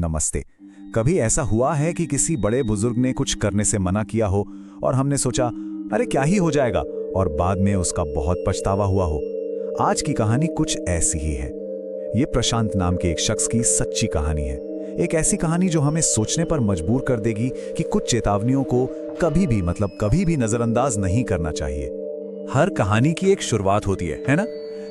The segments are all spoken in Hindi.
नमस्ते। कभी ऐसा हुआ है कि किसी बड़े बुजुर्ग ने कुछ करने से मना किया हो और हमने सोचा अरे क्या ही हो जाएगा, और बाद में उसका बहुत पछतावा हुआ हो। आज की कहानी कुछ ऐसी ही है। ये प्रशांत नाम के एक शख्स की सच्ची कहानी है। एक ऐसी कहानी जो हमें सोचने पर मजबूर कर देगी कि कुछ चेतावनियों को कभी भी नजरअंदाज नहीं करना चाहिए। हर कहानी की एक शुरुआत होती है ना?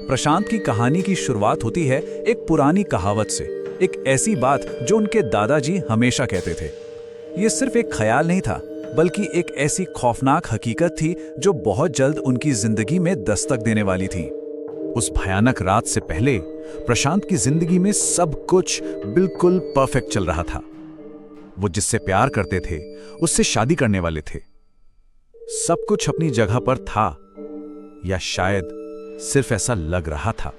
प्रशांत की कहानी की शुरुआत होती है एक पुरानी कहावत से, एक ऐसी बात जो उनके दादाजी हमेशा कहते थे। ये सिर्फ एक ख्याल नहीं था, बल्कि एक ऐसी खौफनाक हकीकत थी जो बहुत जल्द उनकी जिंदगी में दस्तक देने वाली थी। उस भयानक रात से पहले प्रशांत की जिंदगी में सब कुछ बिल्कुल परफेक्ट चल रहा था। वो जिससे प्यार करते थे, उससे शादी करने वाले थे। सब कुछ अपनी जगह पर था, या शायद सिर्फ ऐसा लग रहा था।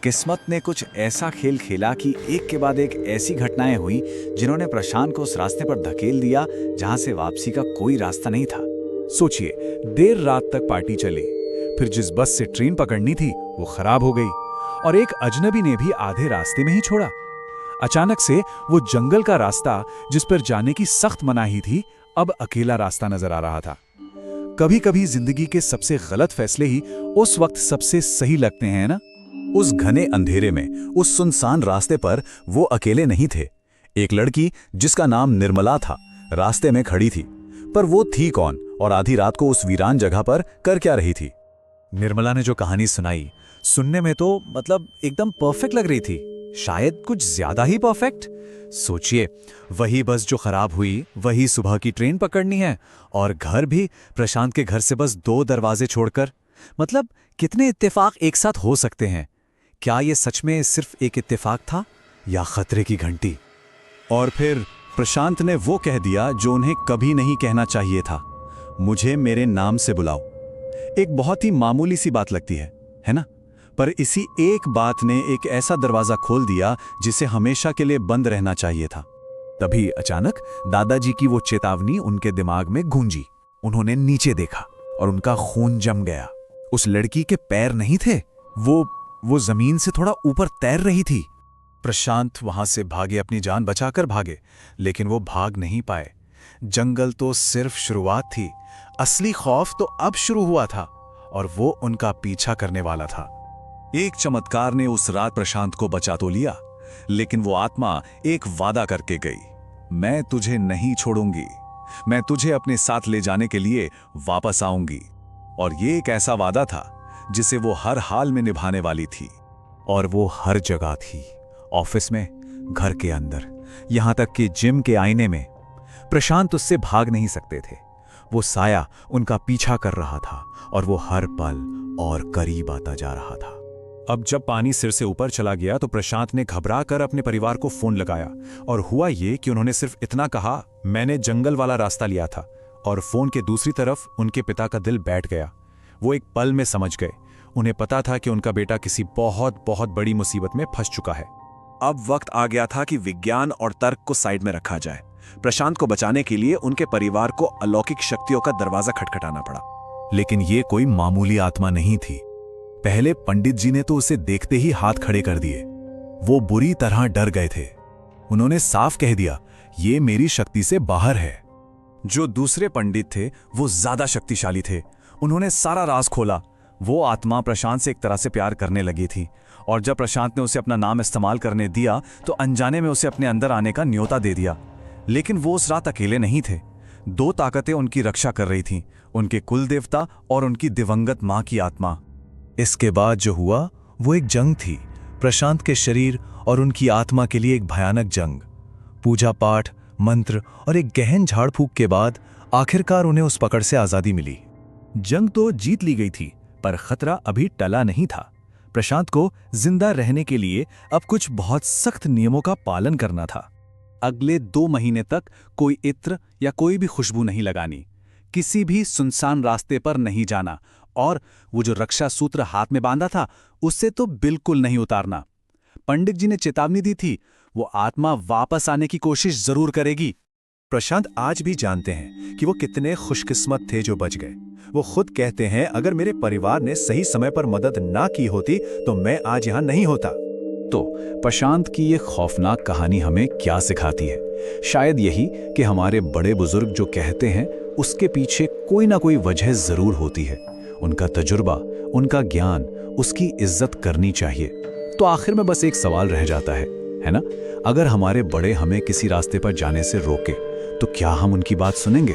किस्मत ने कुछ ऐसा खेल खेला कि एक के बाद एक ऐसी घटनाएं हुई जिन्होंने प्रशांत को उस रास्ते पर धकेल दिया जहां से वापसी का कोई रास्ता नहीं था। सोचिए, देर रात तक पार्टी चली, फिर जिस बस से ट्रेन पकड़नी थी वो खराब हो गई, और एक अजनबी ने भी आधे रास्ते में ही छोड़ा। अचानक से वो जंगल का रास्ता जिस पर जाने की सख्त मनाही थी, अब अकेला रास्ता नजर आ रहा था। कभी कभी जिंदगी के सबसे गलत फैसले ही उस वक्त सबसे सही लगते हैं ना? उस घने अंधेरे में, उस सुनसान रास्ते पर वो अकेले नहीं थे। एक लड़की जिसका नाम निर्मला था रास्ते में खड़ी थी, पर वो थी कौन और आधी रात को उस वीरान जगह पर कर क्या रही थी? निर्मला ने जो कहानी सुनाई, सुनने में तो एकदम परफेक्ट लग रही थी, शायद कुछ ज्यादा ही परफेक्ट। सोचिए, वही बस जो खराब हुई, वही सुबह की ट्रेन पकड़नी है, और घर भी प्रशांत के घर से बस 2 दरवाजे छोड़कर। कितने इत्तेफाक एक साथ हो सकते हैं? क्या ये सच में सिर्फ एक इत्तेफाक था, या खतरे की घंटी? और फिर प्रशांत ने वो कह दिया जो उन्हें कभी नहीं कहना चाहिए था, मुझे मेरे नाम से बुलाओ। एक बहुत ही मामूली सी बात लगती है ना? पर इसी एक बात ने एक ऐसा दरवाजा खोल दिया जिसे हमेशा के लिए बंद रहना चाहिए था। तभी अचानक दादाजी की वो चेतावनी उनके दिमाग में गूंजी। उन्होंने नीचे देखा और उनका खून जम गया। उस लड़की के पैर नहीं थे, वो जमीन से थोड़ा ऊपर तैर रही थी। प्रशांत वहां से भागे, अपनी जान बचाकर भागे, लेकिन वो भाग नहीं पाए। जंगल तो सिर्फ शुरुआत थी, असली खौफ तो अब शुरू हुआ था, और वो उनका पीछा करने वाला था। एक चमत्कार ने उस रात प्रशांत को बचा तो लिया, लेकिन वो आत्मा एक वादा करके गई, मैं तुझे नहीं छोड़ूंगी, मैं तुझे अपने साथ ले जाने के लिए वापस आऊंगी। और ये एक ऐसा वादा था जिसे वो हर हाल में निभाने वाली थी, और वो हर जगह थी, ऑफिस में, घर के अंदर, यहां तक कि जिम के आईने में। प्रशांत उससे भाग नहीं सकते थे। वो साया उनका पीछा कर रहा था, और वो हर पल और करीब आता जा रहा था। अब जब पानी सिर से ऊपर चला गया तो प्रशांत ने घबरा कर अपने परिवार को फोन लगाया, और हुआ ये कि उन्होंने सिर्फ इतना कहा, मैंने जंगल वाला रास्ता लिया था। और फोन के दूसरी तरफ उनके पिता का दिल बैठ गया। वो एक पल में समझ गए। उन्हें पता था कि उनका बेटा किसी बहुत बहुत बड़ी मुसीबत में फंस चुका है। अब वक्त आ गया था कि विज्ञान और तर्क को साइड में रखा जाए। प्रशांत को बचाने के लिए उनके परिवार को अलौकिक शक्तियों का दरवाजा खटखटाना पड़ा। लेकिन ये कोई मामूली आत्मा नहीं थी। पहले पंडित जी ने तो उसे देखते ही हाथ खड़े कर दिए। वो बुरी तरह डर गए थे। उन्होंने साफ कह दिया, ये मेरी शक्ति से बाहर है। जो दूसरे पंडित थे वो ज्यादा शक्तिशाली थे। उन्होंने सारा राज खोला। वो आत्मा प्रशांत से एक तरह से प्यार करने लगी थी, और जब प्रशांत ने उसे अपना नाम इस्तेमाल करने दिया तो अनजाने में उसे अपने अंदर आने का न्योता दे दिया। लेकिन वो उस रात अकेले नहीं थे। 2 ताकतें उनकी रक्षा कर रही थीं, उनके कुल देवता और उनकी दिवंगत मां की आत्मा। इसके बाद जो हुआ वो एक जंग थी, प्रशांत के शरीर और उनकी आत्मा के लिए एक भयानक जंग। पूजा पाठ, मंत्र और एक गहन झाड़ फूक के बाद आखिरकार उन्हें उस पकड़ से आजादी मिली। जंग तो जीत ली गई थी, पर खतरा अभी टला नहीं था। प्रशांत को जिंदा रहने के लिए अब कुछ बहुत सख्त नियमों का पालन करना था। अगले 2 महीने तक कोई इत्र या कोई भी खुशबू नहीं लगानी, किसी भी सुनसान रास्ते पर नहीं जाना और वो जो रक्षा सूत्र हाथ में बांधा था उससे तो बिल्कुल नहीं उतारना। पंडित जी ने चेतावनी दी थी, वो आत्मा वापस आने की कोशिश जरूर करेगी। प्रशांत आज भी जानते हैं कि वो कितने खुशकिस्मत थे जो बच गए। वो खुद कहते हैं, अगर मेरे परिवार ने सही समय पर मदद ना की होती तो मैं आज यहाँ नहीं होता। तो प्रशांत की ये खौफनाक कहानी हमें क्या सिखाती है? शायद यही कि हमारे बड़े बुजुर्ग जो कहते हैं उसके पीछे कोई ना कोई वजह जरूर होती है। उनका तजुर्बा, उनका ज्ञान, उसकी इज्जत करनी चाहिए। तो आखिर में बस एक सवाल रह जाता है ना? अगर हमारे बड़े हमें किसी रास्ते पर जाने से रोके तो क्या हम उनकी बात सुनेंगे?